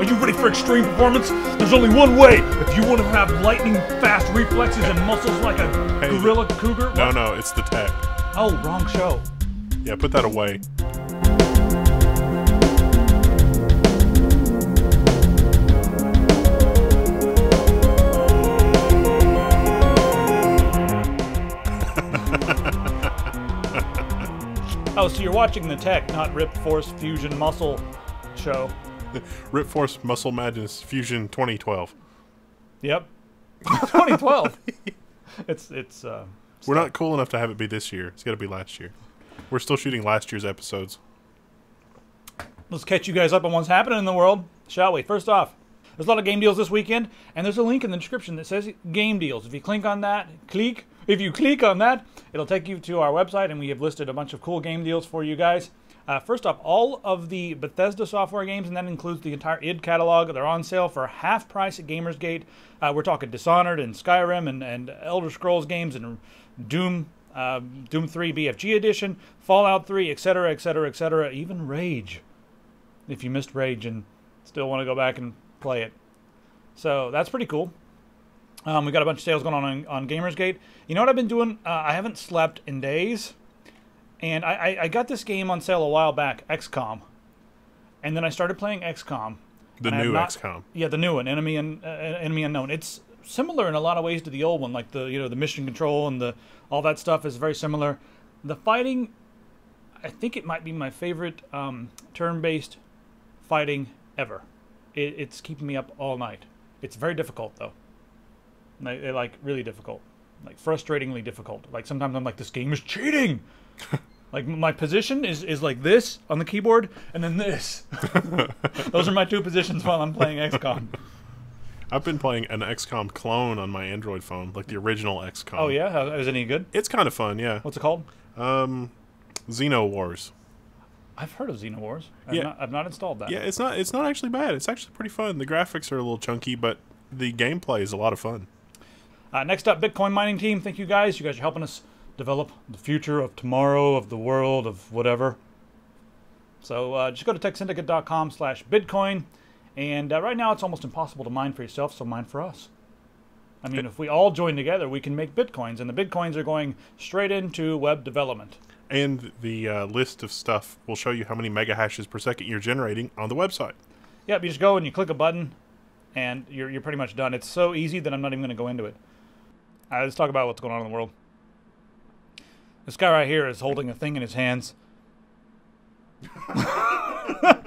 Are you ready for extreme performance? There's only one way. If you want to have lightning-fast reflexes and muscles like a gorilla cougar... What? No, it's the tech. Oh, wrong show. Yeah, put that away. Oh, so you're watching the tech, not Rip Force Fusion Muscle show. Rip Force Muscle Madness Fusion 2012. Yep. 2012. It's We're not cool enough to have it be this year. It's got to be last year. We're still shooting last year's episodes. Let's catch you guys up on what's happening in the world, shall we? First off, there's a lot of game deals this weekend, and there's a link in the description that says game deals. If you click on that, it'll take you to our website, and we have listed a bunch of cool game deals for you guys. First off, all of the Bethesda software games, and that includes the entire id catalog, they're on sale for half price at Gamersgate. We're talking Dishonored and Skyrim and Elder Scrolls games and Doom 3 BFG Edition, Fallout 3, etc., etc., etc., even Rage, if you missed Rage and still want to go back and play it. So that's pretty cool. We got a bunch of sales going on Gamersgate. You know what I've been doing? I haven't slept in days. And I got this game on sale a while back, XCOM. And then I started playing XCOM. The new XCOM. Yeah, the new one, Enemy Unknown. It's similar in a lot of ways to the old one, like the mission control and all that stuff is very similar. The fighting, I think it might be my favorite turn-based fighting ever. It's keeping me up all night. It's very difficult though. Like really difficult, like frustratingly difficult. Like sometimes I'm like, this game is cheating. Like my position is like this on the keyboard, and then this. Those are my two positions while I'm playing XCOM. I've been playing an XCOM clone on my Android phone, like the original XCOM. Oh yeah, is it any good? It's kind of fun, yeah. What's it called? Xeno Wars. I've heard of Xeno Wars. I've not installed that. Yeah, it's not actually bad. It's actually pretty fun. The graphics are a little chunky, but the gameplay is a lot of fun. Next up, Bitcoin mining team. Thank you guys. You guys are helping us develop the future of tomorrow, of the world, of whatever. So just go to techsyndicate.com/Bitcoin. And right now it's almost impossible to mine for yourself, so mine for us. I mean, if we all join together, we can make Bitcoins. And the Bitcoins are going straight into web development. And the list of stuff will show you how many mega hashes per second you're generating on the website. Yep, you just go and you click a button, and you're pretty much done. It's so easy that I'm not even going to go into it. Let's talk about what's going on in the world. This guy right here is holding a thing in his hands. I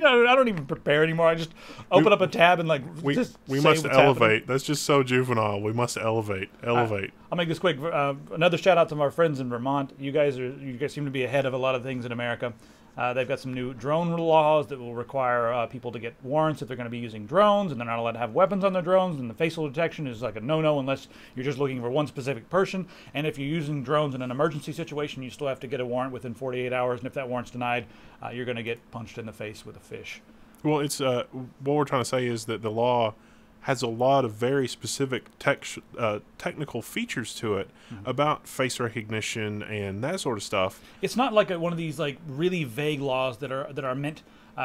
don't even prepare anymore. I just open up a tab and we must elevate. Happening. That's just so juvenile. We must elevate. Elevate. I'll make this quick. Another shout out to our friends in Vermont. You guys seem to be ahead of a lot of things in America. They've got some new drone laws that will require people to get warrants if they're going to be using drones, and they're not allowed to have weapons on their drones, and the facial detection is like a no-no unless you're just looking for one specific person. And if you're using drones in an emergency situation, you still have to get a warrant within 48 hours, and if that warrant's denied, you're going to get punched in the face with a fish. Well, it's what we're trying to say is that the law has a lot of very specific technical features to it about face recognition and that sort of stuff. It's not like one of these like really vague laws that are meant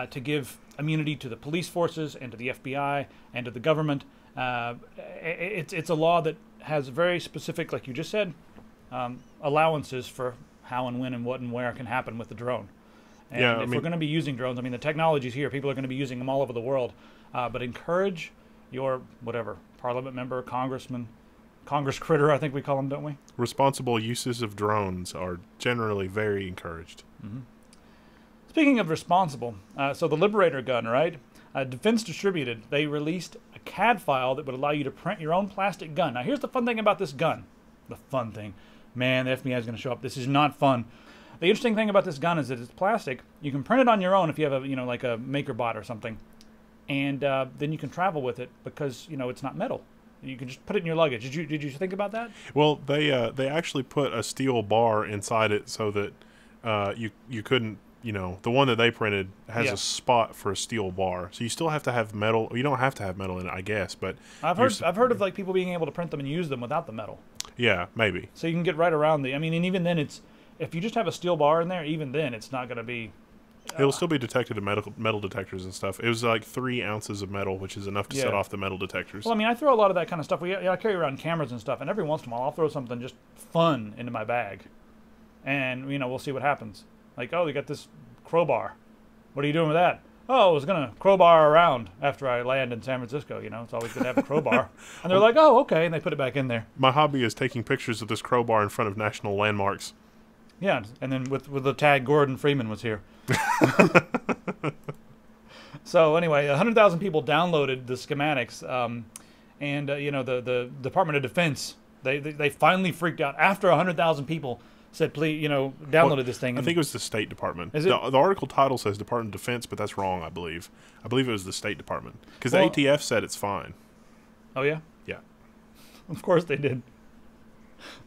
to give immunity to the police forces and to the FBI and to the government. It's a law that has very specific, like you just said, allowances for how and when and what and where can happen with the drone. And yeah, if we're going to be using drones, I mean, the technology's here. People are going to be using them all over the world. But encourage your, whatever, parliament member, congressman, Congress critter, I think we call them, don't we? Responsible uses of drones are generally very encouraged. Mm-hmm. Speaking of responsible, so the Liberator gun, right? Defense Distributed, they released a CAD file that would allow you to print your own plastic gun. Now, here's the fun thing about this gun. The fun thing. Man, the FBI is going to show up. This is not fun. The interesting thing about this gun is that it's plastic. You can print it on your own if you have a, like a MakerBot or something. And then you can travel with it because, it's not metal. You can just put it in your luggage. Did you think about that? Well, they actually put a steel bar inside it so that you couldn't, the one that they printed has a spot for a steel bar. So you still have to have metal. You don't have to have metal in it, I guess. But I've heard of like people being able to print them and use them without the metal. Yeah, maybe. So you can get right around and even then if you just have a steel bar in there, even then it's not going to be It'll still be detected in metal detectors and stuff. It was like 3 ounces of metal, which is enough to set off the metal detectors. Well, I mean, I throw a lot of that kind of stuff. I carry around cameras and stuff, and every once in a while I'll throw something just fun into my bag. And, we'll see what happens. Like, oh, you got this crowbar. What are you doing with that? Oh, I was going to crowbar around after I land in San Francisco. It's always good to have a crowbar. And they're like, oh, okay, and they put it back in there. My hobby is taking pictures of this crowbar in front of national landmarks. Yeah, and then with the tag Gordon Freeman was here. So anyway, 100,000 people downloaded the schematics, and the Department of Defense, they finally freaked out after 100,000 people said, please, downloaded this thing. I think it was the State Department. Is it? The article title says Department of Defense, but that's wrong, I believe. I believe it was the State Department. Because the ATF said it's fine. Oh, yeah? Yeah. Of course they did.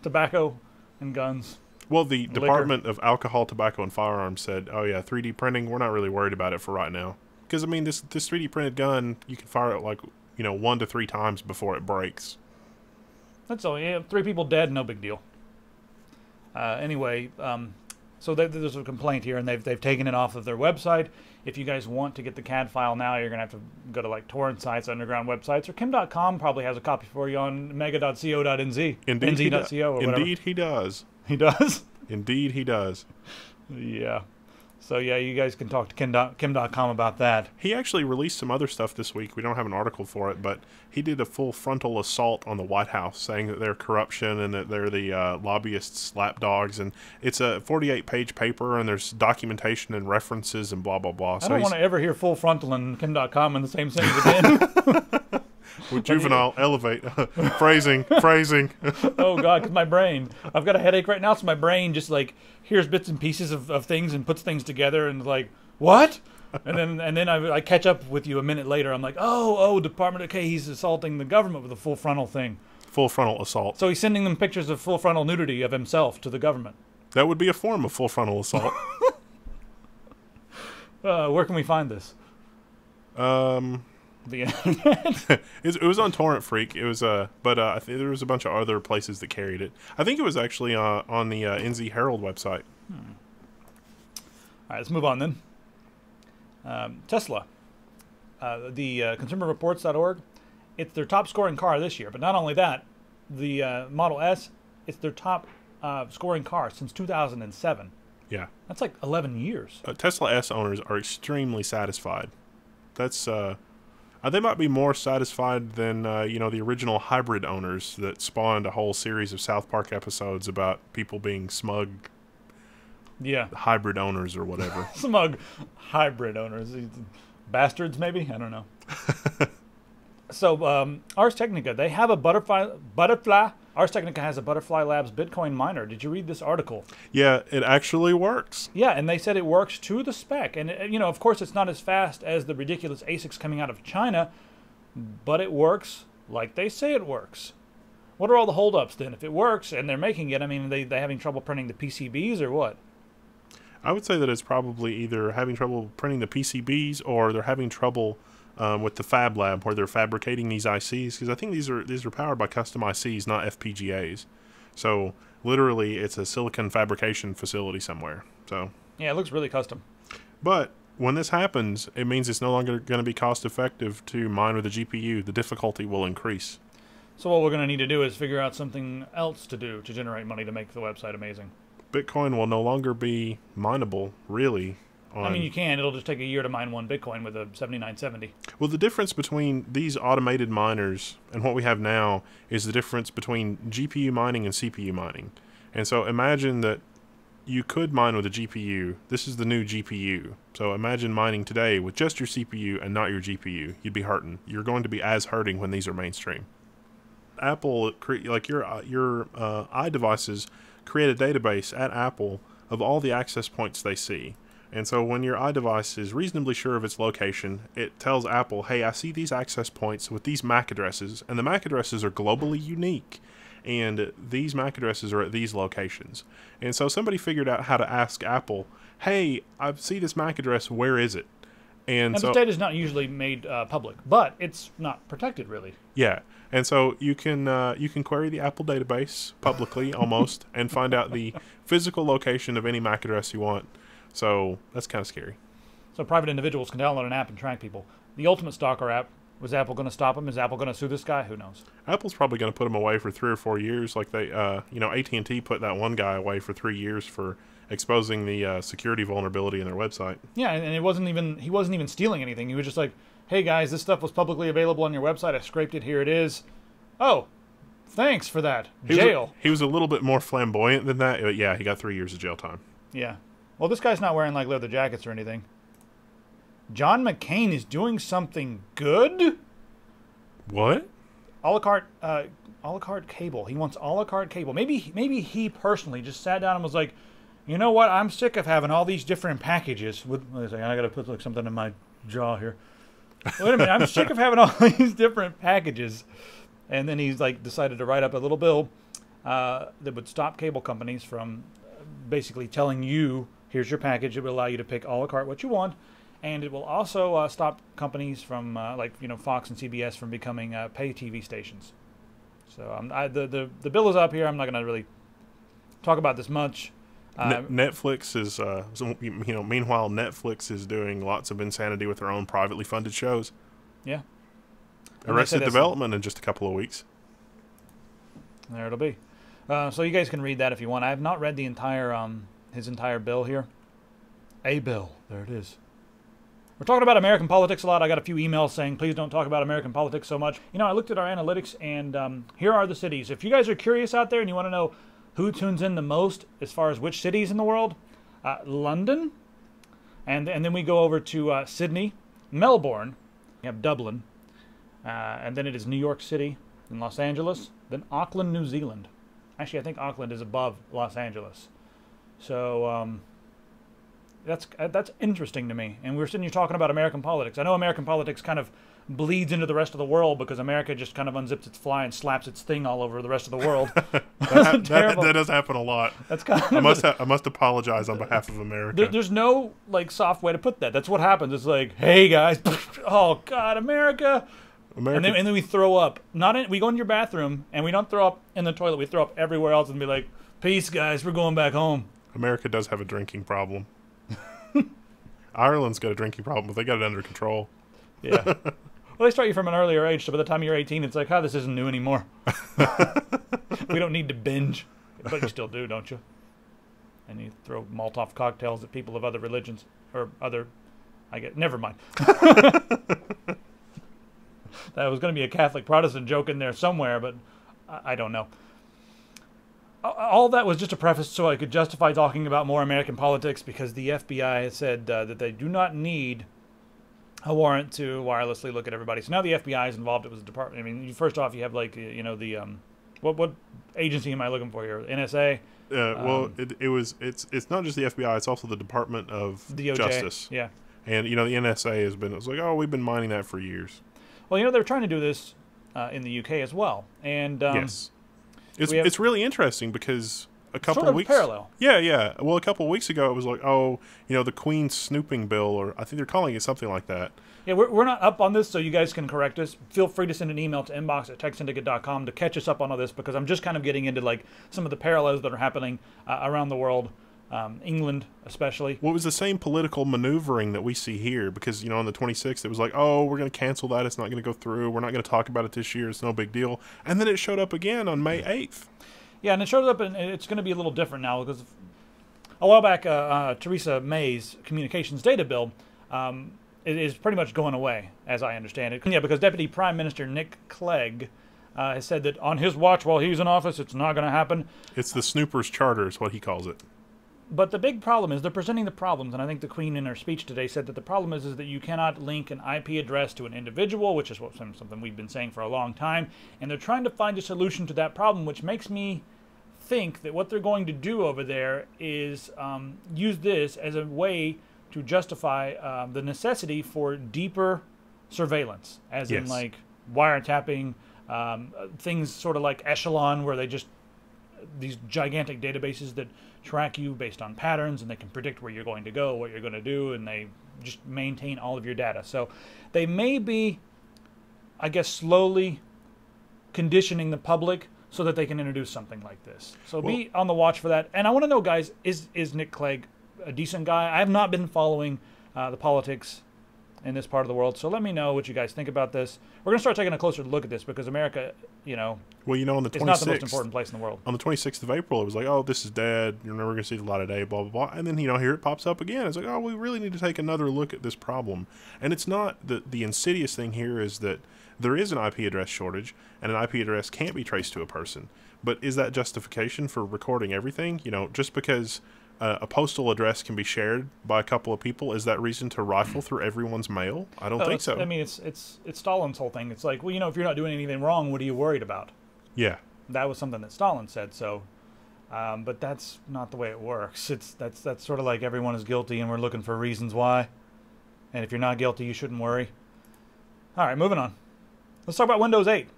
Tobacco and guns. Well, the Department of Alcohol, Tobacco, and Firearms said, oh, yeah, 3D printing, we're not really worried about it for right now. Because, I mean, this 3D printed gun, you can fire it like, 1 to 3 times before it breaks. That's all. Yeah, 3 people dead, no big deal. Anyway, so there's a complaint here, and they've taken it off of their website. If you guys want to get the CAD file now, you're going to have to go to like torrent sites, underground websites, or Kim.com probably has a copy for you on mega.co.nz. Indeed, nz.co or whatever. Indeed, he does. He does? Indeed, he does. Yeah. So, yeah, you guys can talk to Kim.com about that. He actually released some other stuff this week. We don't have an article for it, but he did a full frontal assault on the White House, saying that they're corruption and that they're the lobbyists' lapdogs. And it's a 48-page paper, and there's documentation and references and blah, blah, blah. I don't want to ever hear full frontal and Kim.com in the same sentence again. With juvenile, elevate, phrasing. Oh, God, because my brain. I've got a headache right now, so my brain just, hears bits and pieces of things and puts things together and, what? And then I catch up with you a minute later. I'm like, oh, Department, okay, he's assaulting the government with a full frontal thing. Full frontal assault. So he's sending them pictures of full frontal nudity of himself to the government. That would be a form of full frontal assault. Where can we find this? The internet. It was on Torrent Freak. It was but I think there was a bunch of other places that carried it. I think it was actually on the NZ Herald website. All right, let's move on then. Tesla, the consumerreports.org, it's their top scoring car this year. But not only that, the Model S, it's their top scoring car since 2007. Yeah, that's like 11 years. Tesla S owners are extremely satisfied. That's they might be more satisfied than the original hybrid owners that spawned a whole series of South Park episodes about people being smug. Yeah, hybrid owners or whatever. Smug hybrid owners, bastards maybe. I don't know. So Ars Technica, they have a butterfly. Ars Technica has a Butterfly Labs Bitcoin miner. Did you read this article? Yeah, it actually works. Yeah, and they said it works to the spec. And, of course, it's not as fast as the ridiculous ASICs coming out of China, but it works like they say it works. What are all the holdups then? If it works and they're making it, I mean, they having trouble printing the PCBs or what? I would say that it's probably either having trouble printing the PCBs or they're having trouble with the Fab Lab where they're fabricating these ICs, because I think these are powered by custom ICs, not FPGAs. So literally, it's a silicon fabrication facility somewhere. So yeah, it looks really custom. But when this happens, it means it's no longer going to be cost effective to mine with a GPU. The difficulty will increase. So what we're going to need to do is figure out something else to do to generate money to make the website amazing. Bitcoin will no longer be mineable, really. I mean, you can. It'll just take a year to mine one Bitcoin with a 7970. Well, the difference between these automated miners and what we have now is the difference between GPU mining and CPU mining. And so imagine that you could mine with a GPU. This is the new GPU. So imagine mining today with just your CPU and not your GPU. You'd be hurting. You're going to be as hurting when these are mainstream. Apple, like your iDevices, create a database at Apple of all the access points they see. And so when your iDevice is reasonably sure of its location, it tells Apple, hey, I see these access points with these MAC addresses, and the MAC addresses are globally unique, and these MAC addresses are at these locations. And so somebody figured out how to ask Apple, hey, I see this MAC address, where is it? And so this data is not usually made public, but it's not protected, really. Yeah, and so you can query the Apple database publicly, almost, and find out the physical location of any MAC address you want. So that's kind of scary. So private individuals can download an app and track people. The Ultimate Stalker app, was Apple going to stop him? Is Apple going to sue this guy? Who knows? Apple's probably going to put him away for 3 or 4 years. Like they, AT&T put that one guy away for 3 years for exposing the security vulnerability in their website. Yeah, and he wasn't even stealing anything. He was just like, hey guys, this stuff was publicly available on your website. I scraped it. Here it is. Oh, thanks for that. Jail. He was a little bit more flamboyant than that. But yeah, he got 3 years of jail time. Yeah. Well, this guy's not wearing like leather jackets or anything. John McCain is doing something good? What? A la carte cable. He wants a la carte cable. Maybe he personally just sat down and was like, you know what? I'm sick of having all these different packages. Wait a second, I got to put like something in my jaw here. Wait a minute, I'm sick of having all these different packages. And then he's like decided to write up a little bill that would stop cable companies from basically telling you, here's your package. It will allow you to pick a la carte what you want. And it will also stop companies from, Fox and CBS from becoming pay TV stations. So the bill is up here. I'm not going to really talk about this much. Netflix is, meanwhile, Netflix is doing lots of insanity with their own privately funded shows. Yeah. Arrested Development in just a couple of weeks. There it'll be. So you guys can read that if you want. I have not read the entire his entire bill here. A bill. There it is. We're talking about American politics a lot. I got a few emails saying, please don't talk about American politics so much. I looked at our analytics, and here are the cities. If you guys are curious out there and you want to know who tunes in the most as far as which cities in the world, London, and then we go over to Sydney, Melbourne, we have Dublin, and then it is New York City, then Los Angeles, then Auckland, New Zealand. Actually, I think Auckland is above Los Angeles. So that's interesting to me. And we're sitting here talking about American politics. I know American politics kind of bleeds into the rest of the world because America just kind of unzips its fly and slaps its thing all over the rest of the world. that does happen a lot. That's kind of I must apologize on behalf of America. There's no soft way to put that. That's what happens. It's like, hey guys, oh God, America. And then we throw up. We go in your bathroom and we don't throw up in the toilet. We throw up everywhere else and be like, peace guys, we're going back home. America does have a drinking problem. Ireland's got a drinking problem, but they got it under control. Yeah. Well, they start you from an earlier age, so by the time you're 18, it's like, this isn't new anymore. We don't need to binge. But you still do, don't you? And you throw Molotov cocktails at people of other religions. Or other... never mind. That was going to be a Catholic Protestant joke in there somewhere, but I don't know. All that was just a preface so I could justify talking about more American politics because the FBI has said that they do not need a warrant to wirelessly look at everybody. So now the FBI is involved. It was a department. I mean, first off, you have what agency am I looking for here? NSA. It's not just the FBI. It's also the Department of DOJ. Justice. Yeah. And the NSA it's like, we've been mining that for years. Well, they're trying to do this in the UK as well, and yes. It's really interesting because a couple of weeks parallel. Yeah. Well, a couple of weeks ago it was like, the Queen's snooping bill, or I think they're calling it something like that. Yeah, we're not up on this, so you guys can correct us. Feel free to send an email to inbox@techsyndicate.com to catch us up on all this because I'm just kind of getting into some of the parallels that are happening around the world, England especially. Well, it was the same political maneuvering that we see here because on the 26th it was like, we're going to cancel that. It's not going to go through. We're not going to talk about it this year. It's no big deal. And then it showed up again on May 8th. Yeah, and it shows up, and it's going to be a little different now because a while back, Theresa May's communications data bill it is pretty much going away, as I understand it. Yeah, because Deputy Prime Minister Nick Clegg has said that on his watch while he's in office, it's not going to happen. It's the Snooper's Charter is what he calls it. But the big problem is they're presenting the problems, and I think the Queen in her speech today said that the problem is that you cannot link an IP address to an individual, which is something we've been saying for a long time, and they're trying to find a solution to that problem, which makes me think that what they're going to do over there is use this as a way to justify the necessity for deeper surveillance, as in wiretapping, things sort of like Echelon, where they just these gigantic databases that track you based on patterns, and they can predict where you're going to go, what you're going to do, and they just maintain all of your data. So they may be, I guess, slowly conditioning the public so that they can introduce something like this. So be on the watch for that. And I want to know, guys, is Nick Clegg a decent guy? I have not been following the politics in this part of the world. So let me know what you guys think about this. We're going to start taking a closer look at this because America, you know, well, you know, on the 26th, it's not the most important place in the world. On the 26th of April, it was like, oh, this is dead. You're never going to see the light of day, blah, blah, blah. And then, you know, here it pops up again. It's like, oh, we really need to take another look at this problem. And it's not, the insidious thing here is that there is an IP address shortage, and an IP address can't be traced to a person. But is that justification for recording everything? You know, just because a postal address can be shared by a couple of people, is that reason to rifle through everyone's mail? I don't think so. I mean, it's Stalin's whole thing. It's like, well, you know, if you're not doing anything wrong, what are you worried about? Yeah. That was something that Stalin said. So, but that's not the way it works. That's sort of like everyone is guilty, and we're looking for reasons why. And if you're not guilty, you shouldn't worry. All right, moving on. Let's talk about Windows 8.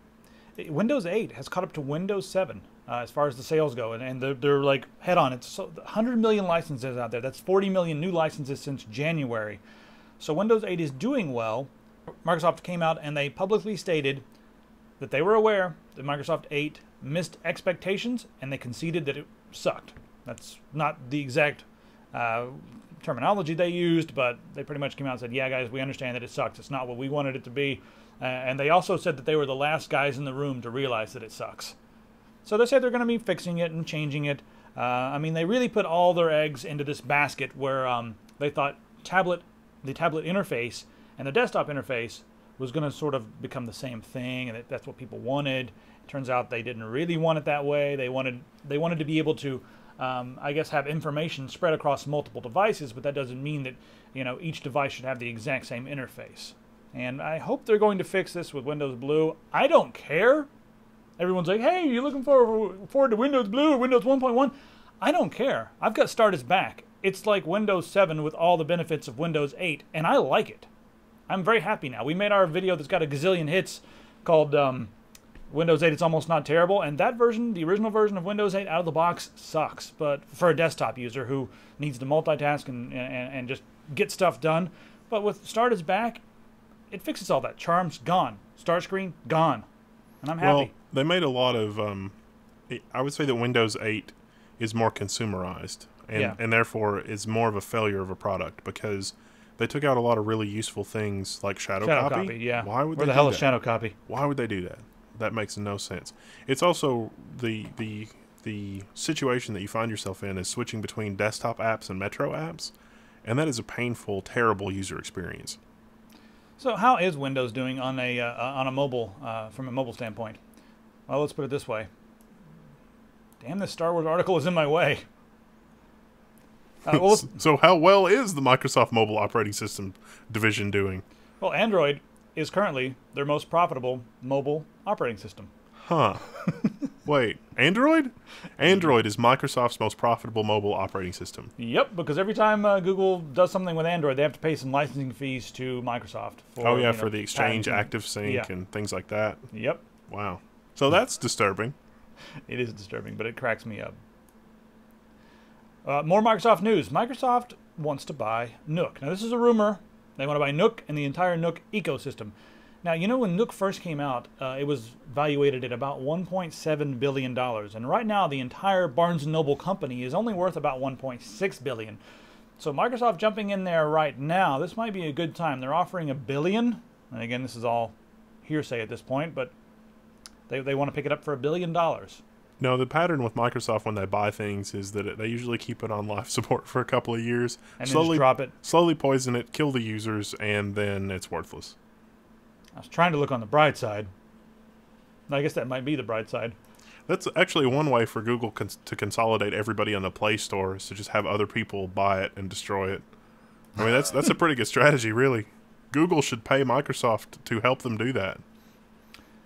Windows 8 has caught up to Windows 7 as far as the sales go, and they're like head on. It's 100 million licenses out there. That's 40 million new licenses since January. So Windows 8 is doing well. Microsoft came out and they publicly stated that they were aware that Microsoft 8 missed expectations, and they conceded that it sucked. That's not the exact terminology they used, but they pretty much came out and said, yeah, guys, we understand that it sucks. It's not what we wanted it to be. And they also said that they were the last guys in the room to realize that it sucks. So they said they're going to be fixing it and changing it. I mean, they really put all their eggs into this basket where they thought the tablet interface and the desktop interface was going to sort of become the same thing, and that's what people wanted. It turns out they didn't really want it that way. They wanted to be able to, I guess, have information spread across multiple devices, but that doesn't mean that, you know, each device should have the exact same interface. And I hope they're going to fix this with Windows Blue. I don't care. Everyone's like, hey, you looking forward to Windows Blue or Windows 1.1? I don't care. I've got Start Is Back. It's like Windows 7 with all the benefits of Windows 8, and I like it. I'm very happy now. We made our video that's got a gazillion hits called Windows 8 It's Almost Not Terrible, and that version, the original version of Windows 8 out of the box, sucks. But for a desktop user who needs to multitask and just get stuff done. But with Start Is Back, it fixes all that. Charm's gone. Start screen, gone. And I'm happy. Well, they made a lot of, I would say that Windows 8 is more consumerized, and therefore is more of a failure of a product, because they took out a lot of really useful things like shadow copy. Yeah. Why would Where they the hell do is that? shadow copy? Why would they do that? That makes no sense. It's also the situation that you find yourself in is switching between desktop apps and Metro apps, and that is a painful, terrible user experience. So how is Windows doing on a mobile from a mobile standpoint? Well, let's put it this way. Damn, this Star Wars article is in my way. So how well is the Microsoft Mobile Operating System division doing? Well, Android is currently their most profitable mobile operating system. Huh. Wait, Android? Android is Microsoft's most profitable mobile operating system. Yep, because every time Google does something with Android, they have to pay some licensing fees to Microsoft. For the Exchange ActiveSync and things like that. Yep. Wow. So that's disturbing. It is disturbing, but it cracks me up. More Microsoft news. Microsoft wants to buy Nook. Now, this is a rumor. They want to buy Nook and the entire Nook ecosystem. Now, you know, when Nook first came out, it was valuated at about $1.7 billion. And right now, the entire Barnes & Noble company is only worth about $1.6 billion. So Microsoft jumping in there right now, this might be a good time. They're offering $1 billion. And again, this is all hearsay at this point, but they want to pick it up for $1 billion. No, the pattern with Microsoft when they buy things is that they usually keep it on life support for a couple of years, and slowly then just drop it, slowly poison it, kill the users, and then it's worthless. I was trying to look on the bright side. I guess that might be the bright side. That's actually one way for Google to consolidate everybody on the Play Store, is to just have other people buy it and destroy it. I mean, that's a pretty good strategy, really. Google should pay Microsoft to help them do that,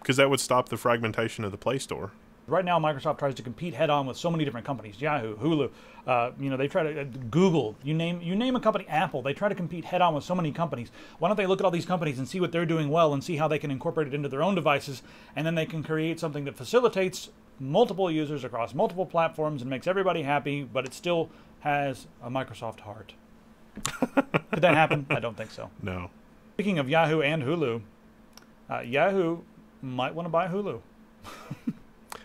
because that would stop the fragmentation of the Play Store. Right now, Microsoft tries to compete head-on with so many different companies. Yahoo, Hulu, they try to Google. You name a company, Apple. They try to compete head-on with so many companies. Why don't they look at all these companies and see what they're doing well and see how they can incorporate it into their own devices, and then they can create something that facilitates multiple users across multiple platforms and makes everybody happy, but it still has a Microsoft heart. Could that happen? I don't think so. No. Speaking of Yahoo and Hulu, Yahoo might want to buy Hulu.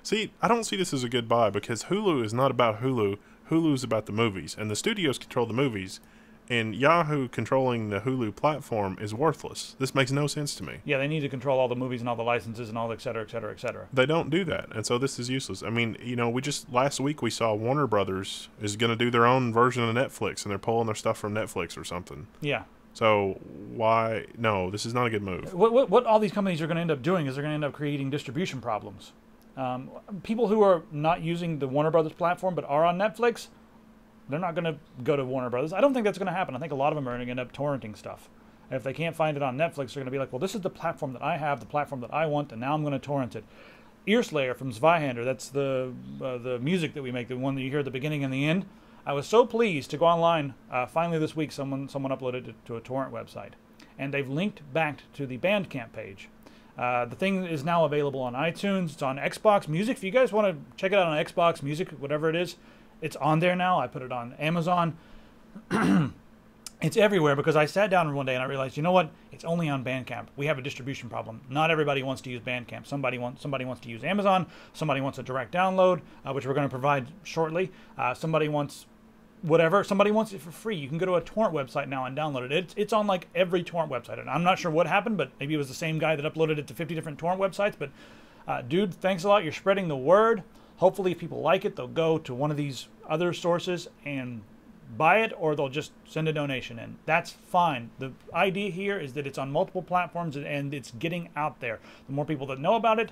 See, I don't see this as a good buy, because Hulu is not about Hulu. Hulu's about the movies, and the studios control the movies, And Yahoo controlling the Hulu platform is worthless. This makes no sense to me. Yeah, they need to control all the movies and all the licenses and all the et cetera, et cetera, et cetera. They don't do that, and so this is useless. I mean, you know, last week we saw Warner Brothers is going to do their own version of Netflix, and they're pulling their stuff from Netflix or something. Yeah. So why? No, this is not a good move. What all these companies are going to end up doing is they're going to end up creating distribution problems. People who are not using the Warner Brothers platform but are on Netflix, they're not going to go to Warner Brothers. I don't think that's going to happen. I think a lot of them are going to end up torrenting stuff. And if they can't find it on Netflix, they're going to be like, well, this is the platform that I have, the platform that I want, and now I'm going to torrent it. Earslayer from Zweihander, that's the music that we make, the one that you hear at the beginning and the end. I was so pleased to go online. Finally this week, someone uploaded it to a torrent website. And they've linked back to the Bandcamp page. The thing is now available on iTunes. It's on Xbox Music. If you guys want to check it out on Xbox Music, whatever it is, it's on there now. I put it on Amazon. It's everywhere because I sat down one day and I realized, you know what? It's only on Bandcamp. We have a distribution problem. Not everybody wants to use Bandcamp. Somebody wants to use Amazon. Somebody wants a direct download, which we're going to provide shortly. Somebody wants whatever. Somebody wants it for free. You can go to a torrent website now and download it. It's on like every torrent website. And I'm not sure what happened, but maybe it was the same guy that uploaded it to 50 different torrent websites. But dude, thanks a lot. You're spreading the word. Hopefully, if people like it, they'll go to one of these other sources and buy it, or they'll just send a donation in. That's fine. The idea here is that it's on multiple platforms and it's getting out there. The more people that know about it,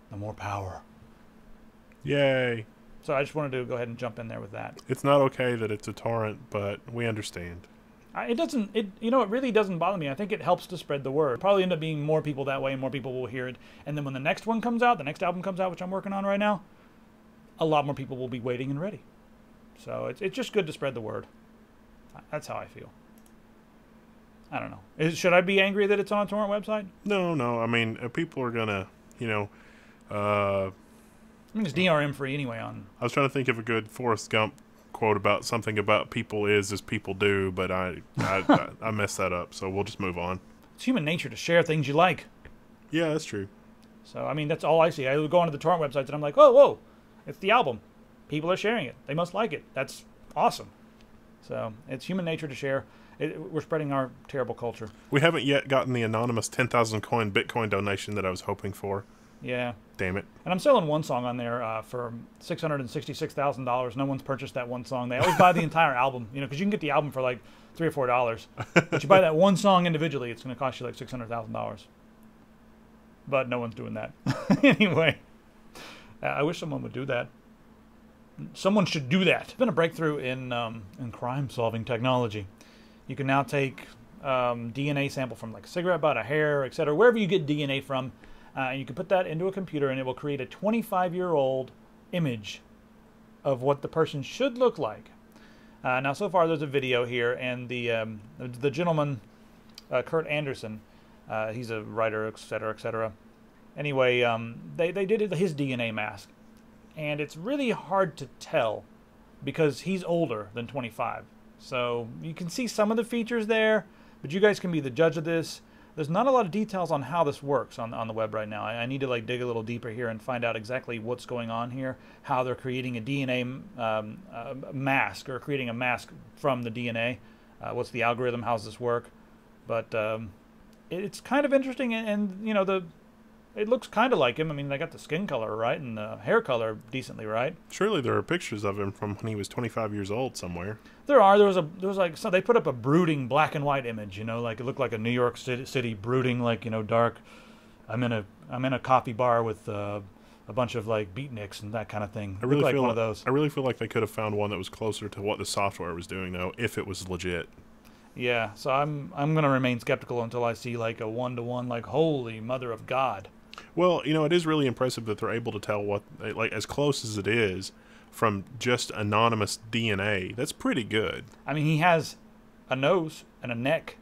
the more power. Yay. So I just wanted to go ahead and jump in there with that. It's not okay that it's a torrent, but we understand. It really doesn't bother me. I think it helps to spread the word. Probably end up being more people that way, and more people will hear it. And then when the next one comes out, the next album comes out, which I'm working on right now, a lot more people will be waiting and ready. So it's just good to spread the word. That's how I feel. I don't know. Should I be angry that it's on a torrent website? No. I mean, people are gonna, I mean, it's DRM free anyway. I was trying to think of a good Forrest Gump quote about something about people is as people do, but I messed that up. So we'll just move on. It's human nature to share things you like. Yeah, that's true. So I mean, that's all I see. I go onto the torrent websites and I'm like, oh, whoa, it's the album. People are sharing it. They must like it. That's awesome. So it's human nature to share. We're spreading our terrible culture. We haven't yet gotten the anonymous 10,000 coin Bitcoin donation that I was hoping for. Yeah. Damn it. And I'm selling one song on there for $666,000. No one's purchased that one song. They always buy the entire album, because you can get the album for like $3 or $4. But you buy that one song individually, it's going to cost you like $600,000. But no one's doing that. Anyway, I wish someone would do that. Someone should do that. It's been a breakthrough in crime-solving technology. You can now take DNA sample from like a cigarette butt, a hair, etc., wherever you get DNA from, and you can put that into a computer, and it will create a 25-year-old image of what the person should look like. Now, so far, there's a video here, and the gentleman, Kurt Anderson, he's a writer, etc., etc. Anyway, they did his DNA mask. And it's really hard to tell because he's older than 25. So you can see some of the features there, but you guys can be the judge of this. There's not a lot of details on how this works on the web right now. I need to like dig a little deeper here and find out exactly what's going on here, how they're creating a DNA mask or creating a mask from the DNA. What's the algorithm? How does this work? But it's kind of interesting, and it looks kind of like him. I mean, they got the skin color right and the hair color decently right. Surely there are pictures of him from when he was 25 years old somewhere. There was like so they put up a brooding black and white image. Like it looked like a New York City brooding, like dark. I'm in a coffee bar with a bunch of like beatniks and that kind of thing. I really feel like one of those. I really feel like they could have found one that was closer to what the software was doing, though, if it was legit. Yeah, so I'm gonna remain skeptical until I see like a 1-to-1, like holy mother of God. Well, it is really impressive that they're able to tell what, like, as close as it is from just anonymous DNA. That's pretty good. I mean, he has a nose and a neck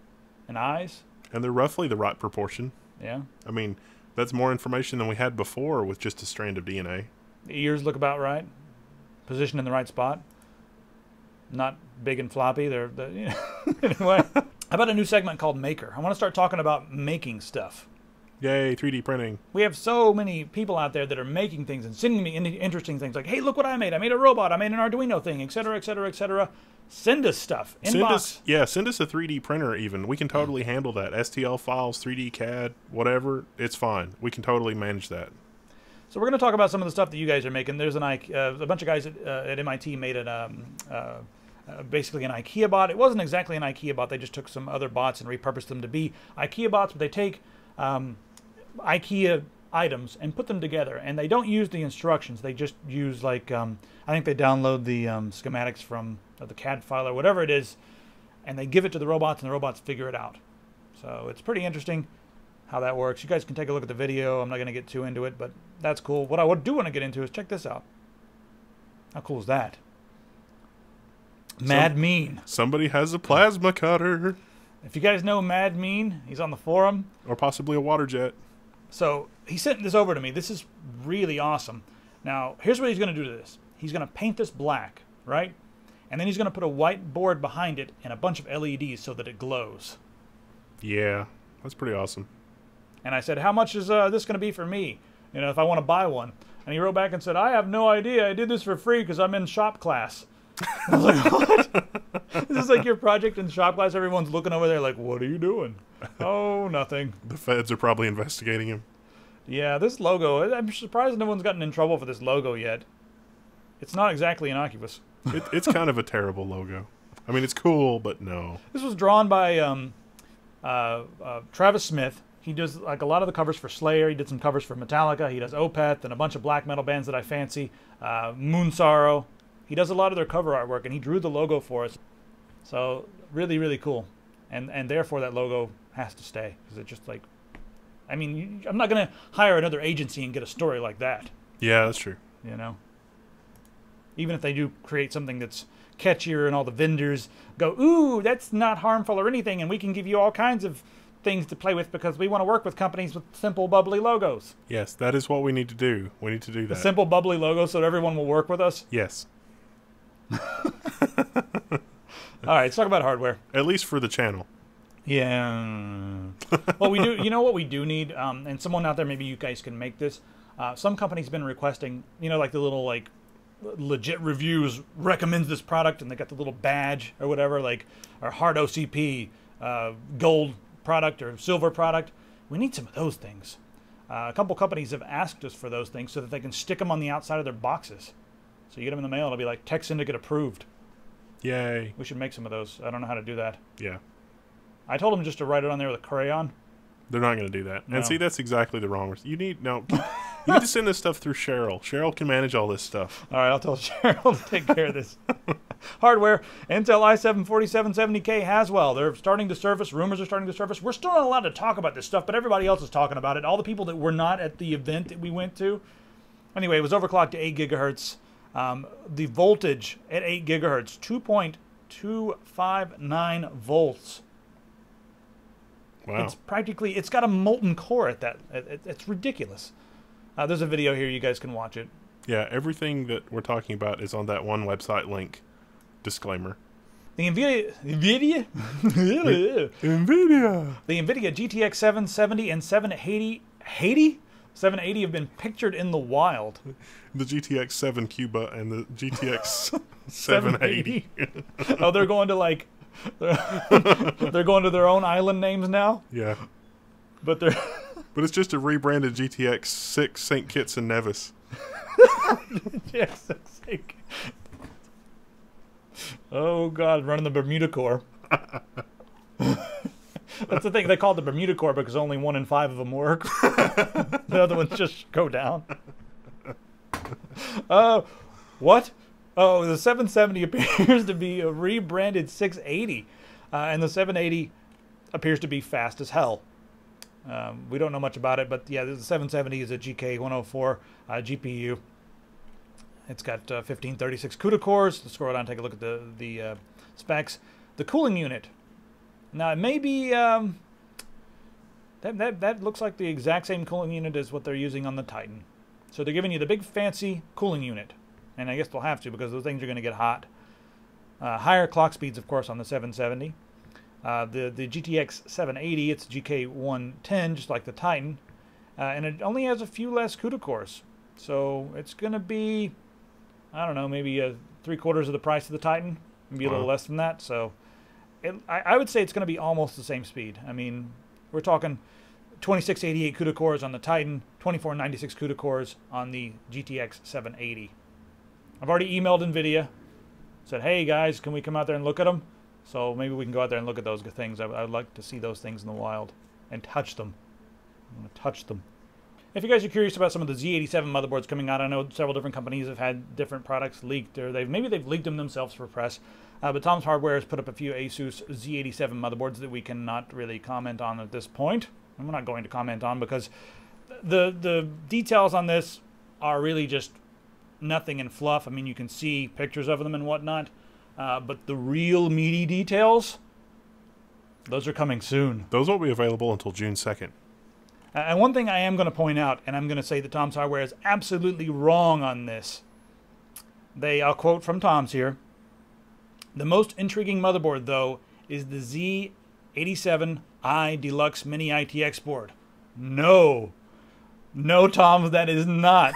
and eyes. And they're roughly the right proportion. Yeah. I mean, that's more information than we had before with just a strand of DNA. The ears look about right. Positioned in the right spot. Not big and floppy. Anyway. How about a new segment called Maker? I want to start talking about making stuff. Yay, 3D printing. We have so many people out there that are making things and sending me interesting things like, hey, look what I made. I made a robot. I made an Arduino thing, etc., etc., etc. Send us stuff. Inbox. Send us a 3D printer even. We can totally handle that. STL files, 3D CAD, whatever. It's fine. We can totally manage that. So we're going to talk about some of the stuff that you guys are making. There's a bunch of guys at MIT made basically an IKEA bot. It wasn't exactly an IKEA bot. They just took some other bots and repurposed them to be IKEA bots, but they take IKEA items and put them together, and they don't use the instructions. They just use, like, I think they download the schematics from the CAD file or whatever it is, and they give it to the robots, and the robots figure it out. So it's pretty interesting how that works. You guys can take a look at the video. I'm not going to get too into it, but that's cool. What I do want to get into is check this out. How cool is that? Mad Mean. Somebody has a plasma cutter. If you guys know Mad Mean, he's on the forum. Or possibly a water jet. So he sent this over to me. This is really awesome. Now, here's what he's going to do to this. He's going to paint this black, right? And then he's going to put a white board behind it and a bunch of LEDs so that it glows. Yeah, that's pretty awesome. And I said, how much is this going to be for me? You know, if I want to buy one. And he wrote back and said, I have no idea. I did this for free because I'm in shop class. I was like, what? This is like your project in shop class. Everyone's looking over there like, what are you doing? Oh, nothing. The feds are probably investigating him. Yeah, this logo, I'm surprised no one's gotten in trouble for this logo yet. It's not exactly innocuous. It's kind of a terrible logo. I mean, it's cool, but no. This was drawn by Travis Smith. He does like a lot of the covers for Slayer. He did some covers for Metallica. He does Opeth and a bunch of black metal bands that I fancy. Moon Sorrow. He does a lot of their cover artwork, and he drew the logo for us. So really, really cool. And therefore that logo has to stay. Because it's just like, I mean, I'm not going to hire another agency and get a story like that. Yeah, that's true. You know? Even if they do create something that's catchier and all the vendors go, ooh, that's not harmful or anything, and we can give you all kinds of things to play with because we want to work with companies with simple, bubbly logos. Yes, that is what we need to do. We need to do that. A simple, bubbly logo so everyone will work with us? Yes. All right, let's talk about hardware. At least for the channel. Yeah. Well, we do. You know what we do need, and someone out there, maybe you guys can make this. Some companies have been requesting, you know, like the little like legit reviews recommends this product, and they got the little badge or whatever, like our hard OCP, gold product or silver product. We need some of those things. A couple companies have asked us for those things so that they can stick them on the outside of their boxes. So you get them in the mail, it'll be like Tech Syndicate approved. Yay. We should make some of those. I don't know how to do that. Yeah. I told them just to write it on there with a crayon. They're not going to do that. No. And see, that's exactly the wrong word. You need to send this stuff through Cheryl. Cheryl can manage all this stuff. All right, I'll tell Cheryl to take care of this. Hardware, Intel i7 4770K Haswell. They're starting to surface. Rumors are starting to surface. We're still not allowed to talk about this stuff, but everybody else is talking about it. All the people that were not at the event that we went to. Anyway, it was overclocked to 8 gigahertz. The voltage at 8 gigahertz, 2.259 volts. Wow. It's practically, it's got a molten core at that. It's ridiculous. There's a video here. You guys can watch it. Yeah, everything that we're talking about is on that one website link. Disclaimer. The NVIDIA the NVIDIA GTX 770 and 780 have been pictured in the wild. The GTX 7 Cuba and the GTX 780. Oh, they're going to like they're going to their own island names now? Yeah. But it's just a rebranded GTX 6 St. Kitts and Nevis. Yes, oh God, running the Bermuda Core. That's the thing. They call it the Bermuda Core because only 1 in 5 of them work. The other ones just go down. What? Oh, the 770 appears to be a rebranded 680. And the 780 appears to be fast as hell. We don't know much about it, but yeah, the 770 is a GK104 GPU. It's got 1536 CUDA cores. Let's scroll down and take a look at the specs. The cooling unit. Now, it may be... that looks like the exact same cooling unit as what they're using on the Titan. So they're giving you the big fancy cooling unit. And I guess they'll have to because those things are going to get hot. Higher clock speeds, of course, on the 770. The GTX 780, it's GK110, just like the Titan. And it only has a few less CUDA cores. So it's going to be, I don't know, maybe 3/4 of the price of the Titan. maybe a little less than that. So I would say it's going to be almost the same speed. I mean, we're talking 2688 CUDA cores on the Titan, 2496 CUDA cores on the GTX 780. I've already emailed NVIDIA, said, hey guys, can we come out there and look at them? So maybe we can go out there and look at those things. I'd like to see those things in the wild and touch them. I want to touch them. If you guys are curious about some of the Z87 motherboards coming out, I know several different companies have had different products leaked, or maybe they've leaked them themselves for press. But Tom's Hardware has put up a few Asus Z87 motherboards that we cannot really comment on at this point. And we're not going to comment on because the details on this are really just nothing in fluff. I mean, you can see pictures of them and whatnot, but the real meaty details, those are coming soon. Those won't be available until June 2nd. And one thing I am going to point out, and I'm going to say that Tom's Hardware is absolutely wrong on this. I'll quote from Tom's here. The most intriguing motherboard, though, is the Z87i Deluxe Mini ITX board. No. No, Tom, that is not.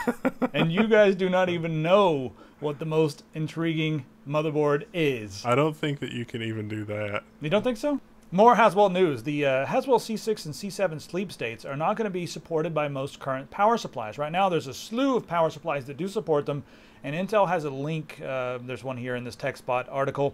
And you guys do not even know what the most intriguing motherboard is. I don't think that you can even do that. You don't think so? More Haswell news. The Haswell C6 and C7 sleep states are not going to be supported by most current power supplies. Right now, there's a slew of power supplies that do support them, and Intel has a link. There's one here in this TechSpot article.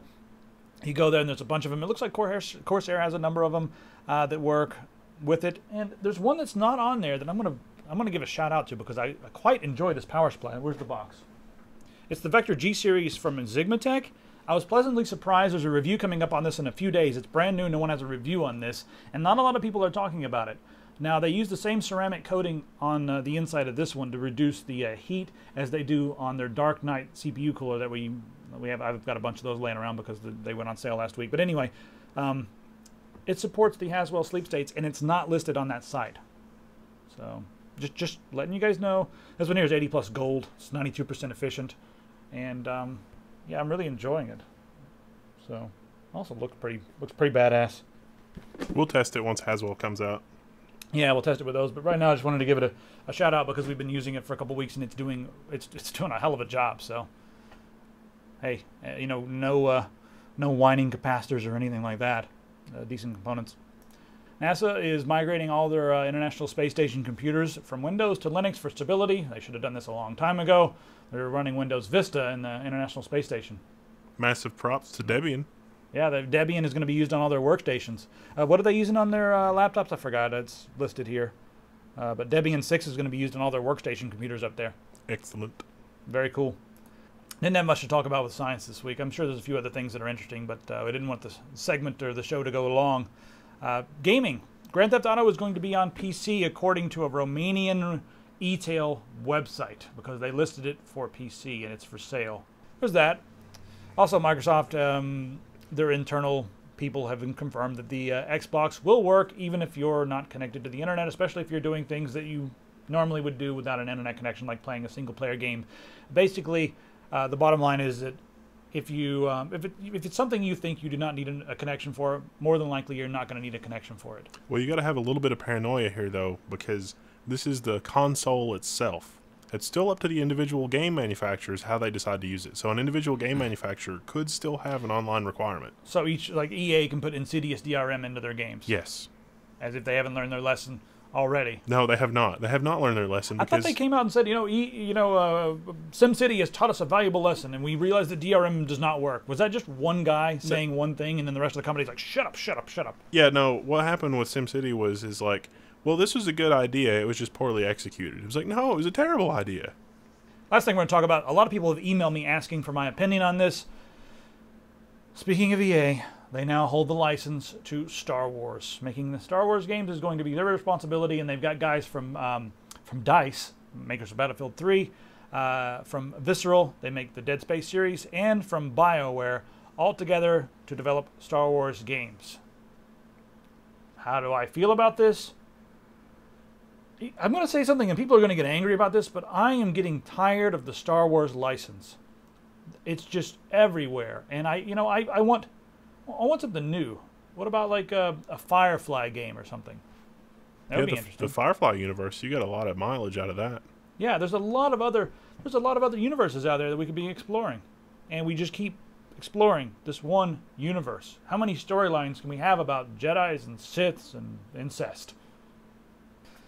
You go there, and there's a bunch of them. It looks like Corsair has a number of them that work with it, and there's one that's not on there that I'm gonna give a shout out to because I quite enjoy this power supply. Where's the box? It's the Vector G series from Sigmatech. I was pleasantly surprised. There's a review coming up on this in a few days. It's brand new. No one has a review on this, and not a lot of people are talking about it. Now, they use the same ceramic coating on the inside of this one to reduce the heat as they do on their Dark Knight CPU cooler that we have. I've got a bunch of those laying around because they went on sale last week. But anyway, it supports the Haswell sleep states, and it's not listed on that site. So just letting you guys know. This one here is 80 plus gold. It's 92% efficient, and yeah, I'm really enjoying it. So, also looks pretty badass. We'll test it once Haswell comes out. Yeah, we'll test it with those. But right now, I just wanted to give it a shout out because we've been using it for a couple weeks and it's doing a hell of a job. So, hey, you know, no whining capacitors or anything like that. Decent components. NASA is migrating all their International Space Station computers from Windows to Linux for stability. They should have done this a long time ago. They're running Windows Vista in the International Space Station. Massive props to Debian. Yeah, the Debian is going to be used on all their workstations. What are they using on their laptops? I forgot. It's listed here. But Debian 6 is going to be used on all their workstation computers up there. Excellent. Very cool. Didn't have much to talk about with science this week. I'm sure there's a few other things that are interesting, but I didn't want the segment or the show to go long. Gaming. Grand Theft Auto is going to be on PC according to a Romanian e-tail website because they listed it for PC and it's for sale. There's that. Also, Microsoft, their internal people have confirmed that the Xbox will work even if you're not connected to the internet, especially if you're doing things that you normally would do without an internet connection, like playing a single-player game. Basically, the bottom line is that if it's something you think you do not need a connection for, more than likely you're not going to need a connection for it. Well, you got to have a little bit of paranoia here, though, because this is the console itself. It's still up to the individual game manufacturers how they decide to use it. So an individual game manufacturer could still have an online requirement. So like EA can put insidious DRM into their games. Yes. As if they haven't learned their lesson already. No, they have not. They have not learned their lesson. I thought they came out and said, SimCity has taught us a valuable lesson, and we realized that DRM does not work. Was that just one guy saying one thing, and then the rest of the company's like, shut up, shut up, shut up? Yeah, no. What happened with SimCity is like, well, this was a good idea. It was just poorly executed. It was like, no, it was a terrible idea. Last thing we're going to talk about, a lot of people have emailed me asking for my opinion on this. Speaking of EA, they now hold the license to Star Wars. Making the Star Wars games is going to be their responsibility, and they've got guys from DICE, makers of Battlefield 3, from Visceral, they make the Dead Space series, and from BioWare, all together to develop Star Wars games. How do I feel about this? I'm going to say something, and people are going to get angry about this, but I am getting tired of the Star Wars license. It's just everywhere, and I want something new. What about like a Firefly game or something? That would be interesting. The Firefly universe, you get a lot of mileage out of that. Yeah, there's a lot of other universes out there that we could be exploring, and we just keep exploring this one universe. How many storylines can we have about Jedis and Siths and incest?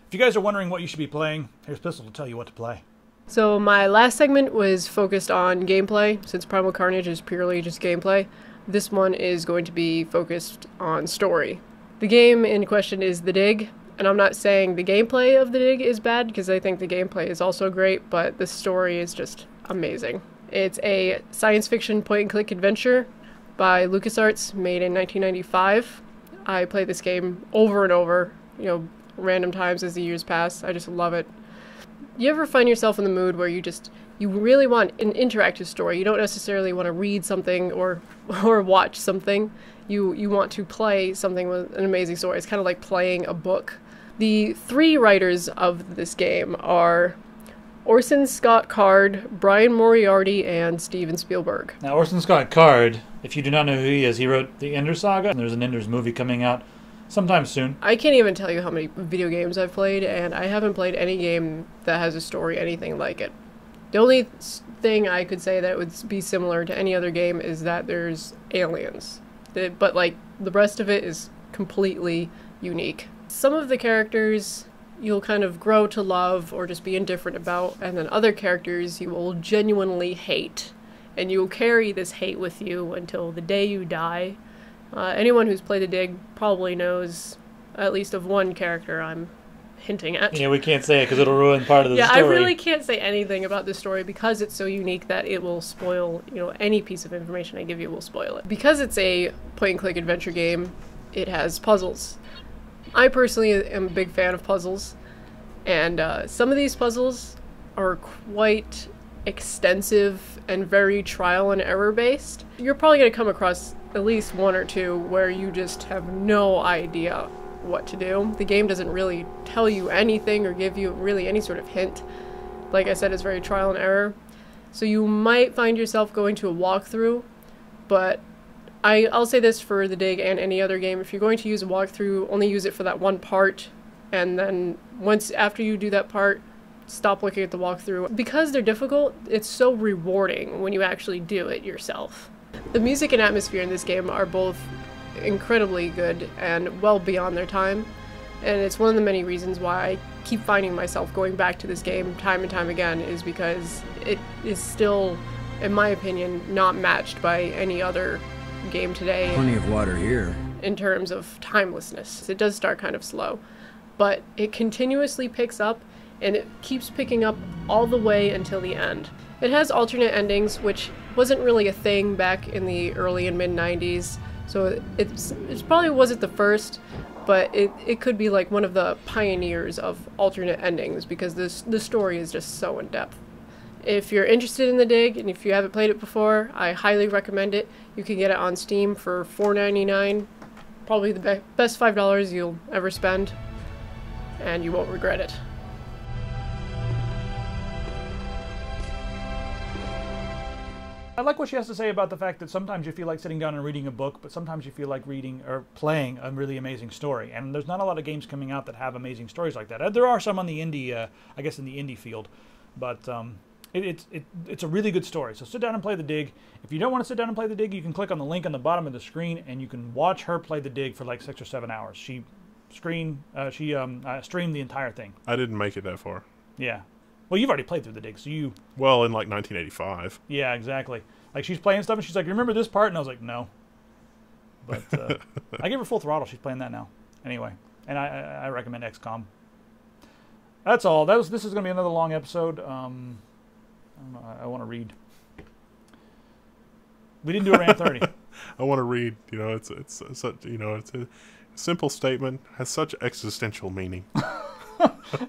If you guys are wondering what you should be playing, here's Pistol to tell you what to play. So my last segment was focused on gameplay, since Primal Carnage is purely just gameplay. This one is going to be focused on story. The game in question is The Dig, and I'm not saying the gameplay of The Dig is bad, because I think the gameplay is also great, but the story is just amazing. It's a science fiction point-and-click adventure by LucasArts, made in 1995. I play this game over and over, random times as the years pass. I just love it. You ever find yourself in the mood where you really want an interactive story? You don't necessarily want to read something or watch something. You want to play something with an amazing story. It's kind of like playing a book. The 3 writers of this game are Orson Scott Card, Brian Moriarty, and Steven Spielberg. Now, Orson Scott Card, if you do not know who he is, he wrote the Ender Saga, and there's an Ender's movie coming out sometime soon. I can't even tell you how many video games I've played, and I haven't played any game that has a story anything like it. The only thing I could say that would be similar to any other game is that there's aliens. But, the rest of it is completely unique. Some of the characters you'll kind of grow to love or just be indifferent about, and then other characters you will genuinely hate. And you'll carry this hate with you until the day you die. Anyone who's played The Dig probably knows at least of one character I'm hinting at. Yeah, we can't say it because it'll ruin part of the story. Yeah, I really can't say anything about this story because it's so unique that it will spoil, any piece of information I give you will spoil it. Because it's a point-and-click adventure game, it has puzzles. I personally am a big fan of puzzles, and some of these puzzles are quite extensive and very trial and error based. You're probably going to come across at least 1 or 2 where you just have no idea what to do. The game doesn't really tell you anything or give you really any sort of hint. Like I said, it's very trial and error. So you might find yourself going to a walkthrough, but I'll say this for The Dig and any other game: if you're going to use a walkthrough, only use it for that one part, and then after you do that part, stop looking at the walkthrough. Because they're difficult, it's so rewarding when you actually do it yourself. The music and atmosphere in this game are both incredibly good and well beyond their time, and it's one of the many reasons why I keep finding myself going back to this game time and time again, is because it is still, in my opinion, not matched by any other game today. Plenty of water here. In terms of timelessness. It does start kind of slow, but it continuously picks up, and it keeps picking up all the way until the end. It has alternate endings, which wasn't really a thing back in the early and mid-90s, so it probably wasn't the first, but it could be like one of the pioneers of alternate endings, because the story is just so in-depth. If you're interested in The Dig, and if you haven't played it before, I highly recommend it. You can get it on Steam for $4.99, probably the best $5 you'll ever spend, and you won't regret it. I like what she has to say about the fact that sometimes you feel like sitting down and reading a book, but sometimes you feel like reading or playing a really amazing story. And there's not a lot of games coming out that have amazing stories like that. There are some on the indie, I guess in the indie field, but it's a really good story. So sit down and play The Dig. If you don't want to sit down and play The Dig, you can click on the link on the bottom of the screen, and you can watch her play The Dig for like 6 or 7 hours. She streamed the entire thing. I didn't make it that far. Yeah. Well, you've already played through The Dig, so you... Well, in like 1985. Yeah, exactly. Like, she's playing stuff, and she's like, remember this part? And I was like, no. But I gave her full throttle. She's playing that now. Anyway, and I recommend XCOM. That's all. This is going to be another long episode. I want to read. We didn't do a rant 30. I want to read. It's a simple statement, has such existential meaning.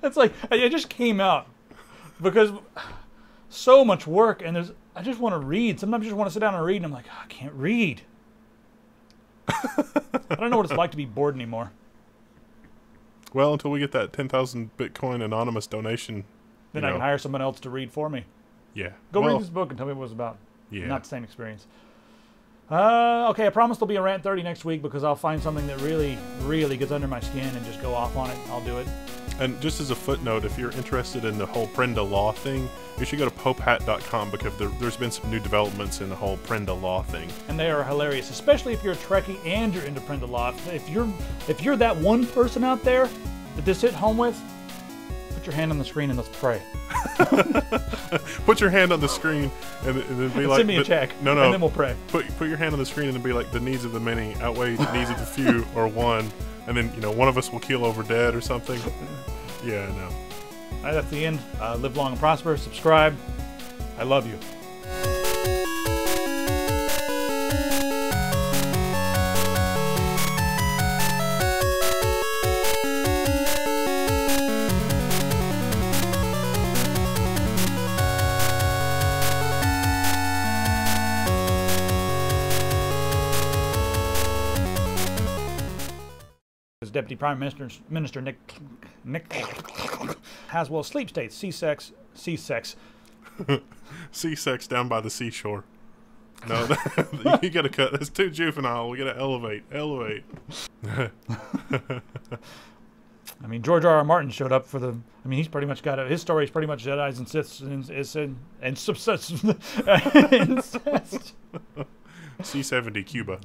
It's like, it just came out because so much work, and I just want to read. Sometimes I just want to sit down and read, and I'm like, I can't read. I don't know what it's like to be bored anymore. Well, until we get that 10,000 Bitcoin anonymous donation. Then I can hire someone else to read for me. Yeah. Go read this book and tell me what it's about. Yeah. Not the same experience. Okay, I promise there'll be a rant 30 next week because I'll find something that really, really gets under my skin and just go off on it. I'll do it. And just as a footnote, if you're interested in the whole Prenda Law thing, you should go to popehat.com because there's been some new developments in the whole Prenda Law thing. And they are hilarious, especially if you're a Trekkie and you're into Prenda Law. If you're that one person out there that this hit home with, put your hand on the screen and let's pray. Put your hand on the screen and then be like, send me a check. No, and then we'll pray. Put your hand on the screen and then be like, the needs of the many outweigh the needs of the few, or one, and then one of us will keel over dead or something. Yeah, no. All right, that's the end. Live long and prosper. Subscribe. I love you. Deputy Prime Minister Nick Haswell's sleep states C-sex. C-sex down by the seashore. No, you gotta cut. That's too juvenile. We gotta elevate. I mean, George R.R. Martin showed up for the. I mean, he's pretty much got his story is pretty much Jedi's and Siths and incest. C-70 Cuba.